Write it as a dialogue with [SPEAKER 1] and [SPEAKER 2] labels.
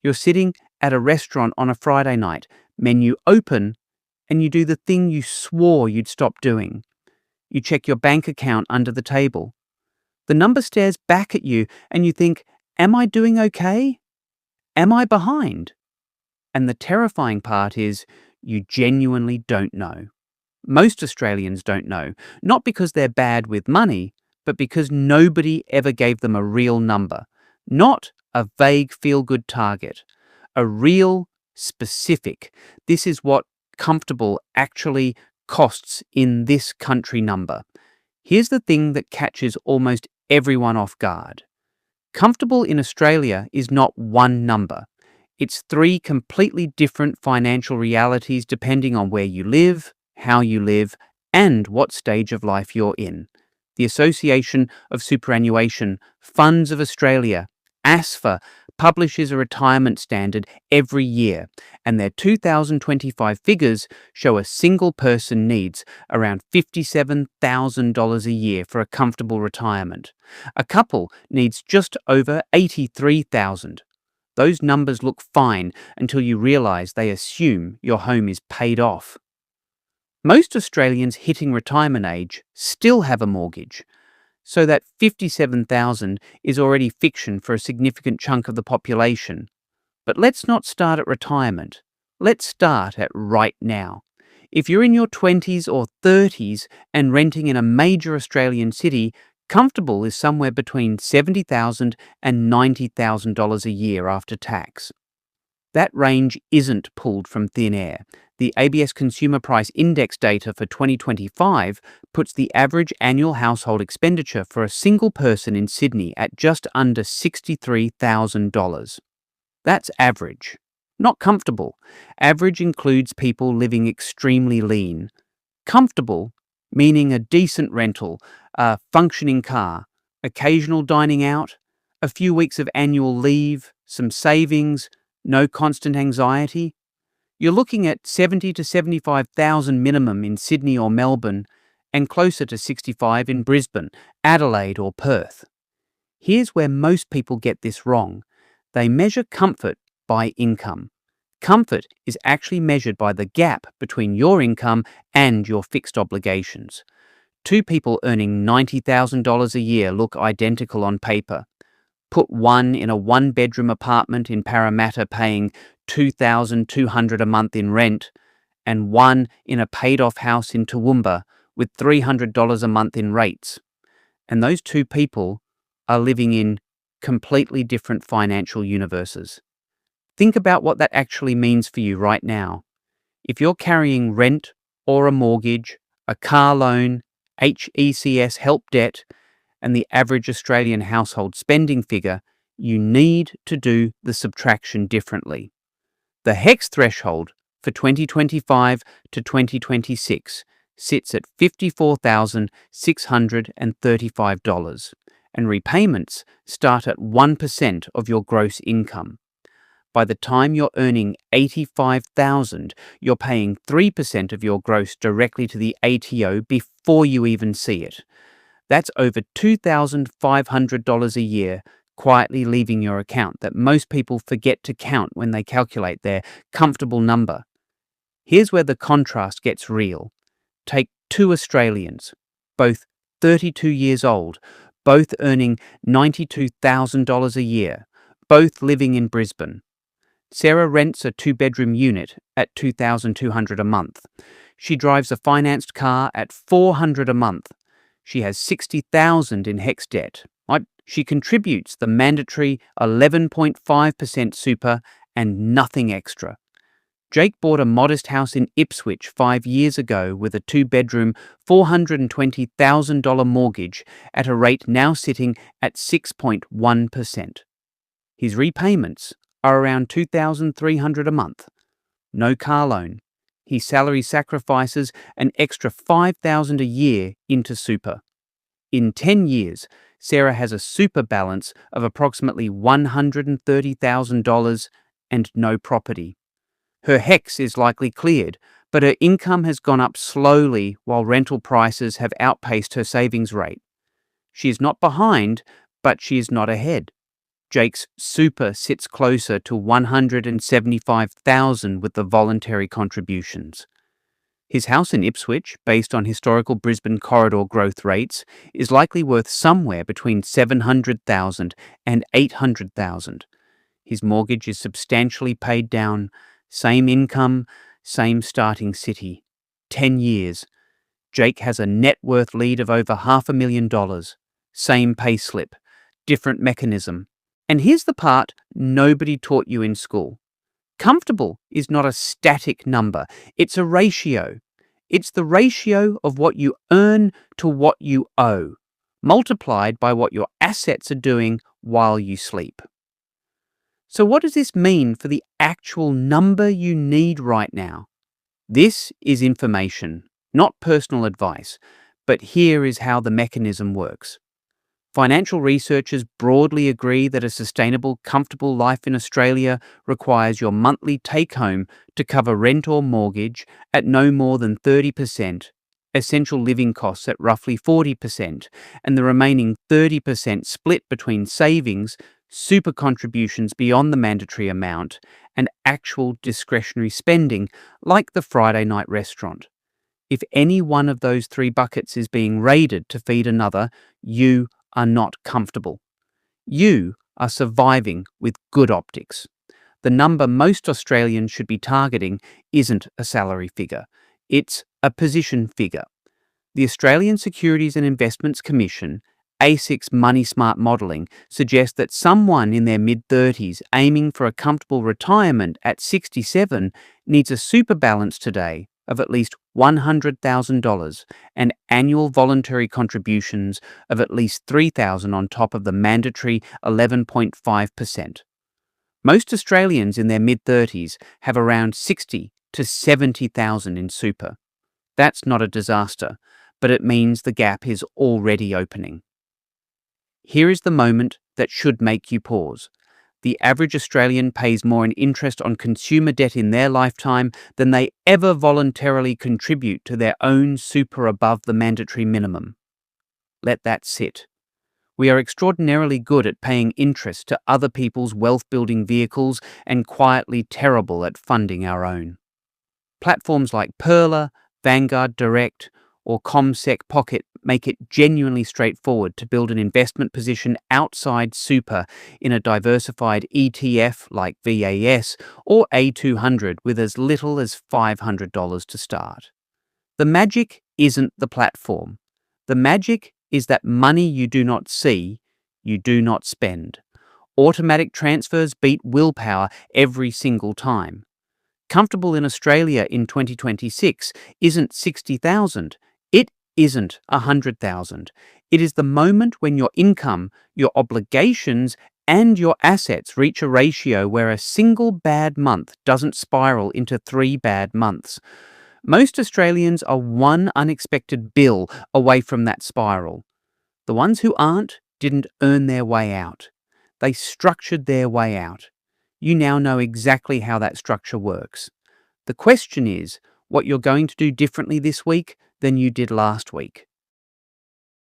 [SPEAKER 1] You're sitting at a restaurant on a Friday night, menu open, and you do the thing you swore you'd stop doing. You check your bank account under the table. The number stares back at you and you think, am I doing okay? Am I behind? And the terrifying part is you genuinely don't know. Most Australians don't know, not because they're bad with money, but because nobody ever gave them a real number, not a vague feel-good target, a real, specific, this is what comfortable actually costs in this country number. Here's the thing that catches almost everyone off guard. Comfortable in Australia is not one number. It's three completely different financial realities depending on where you live, how you live, and what stage of life you're in. The Association of Superannuation Funds of Australia, ASFA, publishes a retirement standard every year, and their 2025 figures show a single person needs around $57,000 a year for a comfortable retirement. A couple needs just over $83,000. Those numbers look fine until you realise they assume your home is paid off. Most Australians hitting retirement age still have a mortgage, so that $57,000 is already fiction for a significant chunk of the population. But let's not start at retirement. Let's start at right now. If you're in your 20s or 30s and renting in a major Australian city, comfortable is somewhere between $70,000 and $90,000 a year after tax. That range isn't pulled from thin air. The ABS Consumer Price Index data for 2025 puts the average annual household expenditure for a single person in Sydney at just under $63,000. That's average, not comfortable. Average includes people living extremely lean. Comfortable, meaning a decent rental, a functioning car, occasional dining out, a few weeks of annual leave, some savings, no constant anxiety. You're looking at $70,000 to $75,000 minimum in Sydney or Melbourne, and closer to $65,000 in Brisbane, Adelaide or Perth. Here's where most people get this wrong. They measure comfort by income. Comfort is actually measured by the gap between your income and your fixed obligations. Two people earning $90,000 a year look identical on paper. Put one in a one-bedroom apartment in Parramatta paying $2,200 a month in rent, and one in a paid-off house in Toowoomba with $300 a month in rates. And those two people are living in completely different financial universes. Think about what that actually means for you right now. If you're carrying rent or a mortgage, a car loan, HECS-HELP debt, and the average Australian household spending figure, you need to do the subtraction differently. The HECS threshold for 2025 to 2026 sits at $54,635, and repayments start at 1% of your gross income. By the time you're earning $85,000, you're paying 3% of your gross directly to the ATO before you even see it. That's over $2,500 a year quietly leaving your account that most people forget to count when they calculate their comfortable number. Here's where the contrast gets real. Take two Australians, both 32 years old, both earning $92,000 a year, both living in Brisbane. Sarah rents a two-bedroom unit at $2,200 a month. She drives a financed car at $400 a month. She has $60,000 in HECS debt. She contributes the mandatory 11.5% super and nothing extra. Jake bought a modest house in Ipswich 5 years ago with a two-bedroom, $420,000 mortgage at a rate now sitting at 6.1%. His repayments are around $2,300 a month. No car loan. His salary sacrifices an extra $5,000 a year into super. In 10 years, Sarah has a super balance of approximately $130,000 and no property. Her HECS is likely cleared, but her income has gone up slowly while rental prices have outpaced her savings rate. She is not behind, but she is not ahead. Jake's super sits closer to 175,000 with the voluntary contributions. His house in Ipswich, based on historical Brisbane corridor growth rates, is likely worth somewhere between 700,000 and 800,000. His mortgage is substantially paid down, same income, same starting city. 10 years. Jake has a net worth lead of over $500,000. Same payslip, different mechanism. And here's the part nobody taught you in school. Comfortable is not a static number, it's a ratio. It's the ratio of what you earn to what you owe, multiplied by what your assets are doing while you sleep. So what does this mean for the actual number you need right now? This is information, not personal advice, but here is how the mechanism works. Financial researchers broadly agree that a sustainable, comfortable life in Australia requires your monthly take-home to cover rent or mortgage at no more than 30%, essential living costs at roughly 40%, and the remaining 30% split between savings, super contributions beyond the mandatory amount, and actual discretionary spending, like the Friday night restaurant. If any one of those three buckets is being raided to feed another, you are not comfortable. You are surviving with good optics. The number most Australians should be targeting isn't a salary figure, it's a position figure. The Australian Securities and Investments Commission, ASIC's Moneysmart modelling, suggests that someone in their mid-30s aiming for a comfortable retirement at 67 needs a super balance today of at least $100,000 and annual voluntary contributions of at least $3,000 on top of the mandatory 11.5%. Most Australians in their mid-30s have around $60,000 to $70,000 in super. That's not a disaster, but it means the gap is already opening. Here is the moment that should make you pause. The average Australian pays more in interest on consumer debt in their lifetime than they ever voluntarily contribute to their own super above the mandatory minimum. Let that sit. We are extraordinarily good at paying interest to other people's wealth-building vehicles and quietly terrible at funding our own. Platforms like Pearler, Vanguard Direct, or CommSec Pocket make it genuinely straightforward to build an investment position outside super in a diversified ETF like VAS or A200 with as little as $500 to start. The magic isn't the platform. The magic is that money you do not see, you do not spend. Automatic transfers beat willpower every single time. Comfortable in Australia in 2026 isn't 60,000. It isn't 100,000. It is the moment when your income, your obligations, and your assets reach a ratio where a single bad month doesn't spiral into 3 bad months. Most Australians are one unexpected bill away from that spiral. The ones who aren't didn't earn their way out. They structured their way out. You now know exactly how that structure works. The question is what you're going to do differently this week than you did last week.